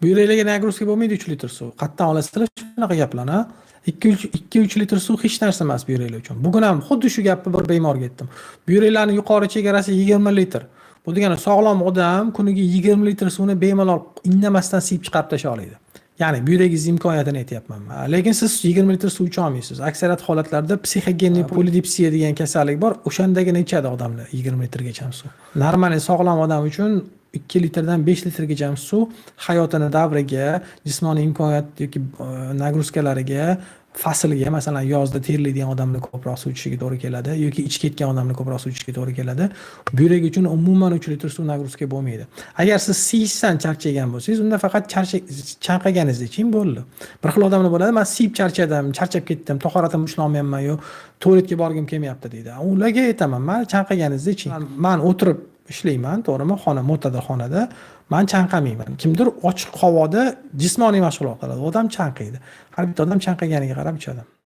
Buyraklarga nagruska bo'lmaydi 3 litr suv. Qayerdan olasizlar shunaqa gaplarni? 2-3 litr suv hech narsa emas buyraklar uchun. Bugun ham xuddi shu gapni bir bemorga aytdim. Buyraklarning yuqori chegarasi 20 litr. Bu degani sog'lom odam kuniga 20 litr suvni bemalol indamasdan siyib chiqarib tasha oladi. Ya'ni buyragingiz imkoniyatini aytyapman. Lekin siz 20 litr suv icha olmaysiz. Aksariyat holatlarda psixogenniy polidipsiya degan kasallik bor. O'shandagina ichadi odamlar 20 litrgacha suv. Normal sog'lom odam uchun 2 litrdan 5 litrgacha suv hayotini davriga, jismoniy imkoniyat yoki nagruzkalariga, faslga, masalan yozda terlaydigan odamlar ko'proq suv ichishiga to'g'ri keladi yoki ichib ketgan odamlar ko'proq suv ichishiga to'g'ri keladi. Buyrak uchun umuman 3 litr suv nagruzka bo'lmaydi. Agar siz siyishdan charchagan bo'lsangiz, unda faqat chanqaganingizni iching bo'ldi. Bir xil odamlar bo'ladi, men siyib charchadim, charchab ketdim, tahoratim ushlolmayapman yo tualetga borgim kelmayapti deydi. Ularga aytaman, men chanqaganingizni iching. Men o'tirib ishlayman, to'g'rimi? Mo'tadil xonada. Men chanqamayman. Kimdir ochiq havoda jismoniy mashg'ulot qiladi, odam chanqaydi. Har bitta odam chanqaganiga qarab ichadi.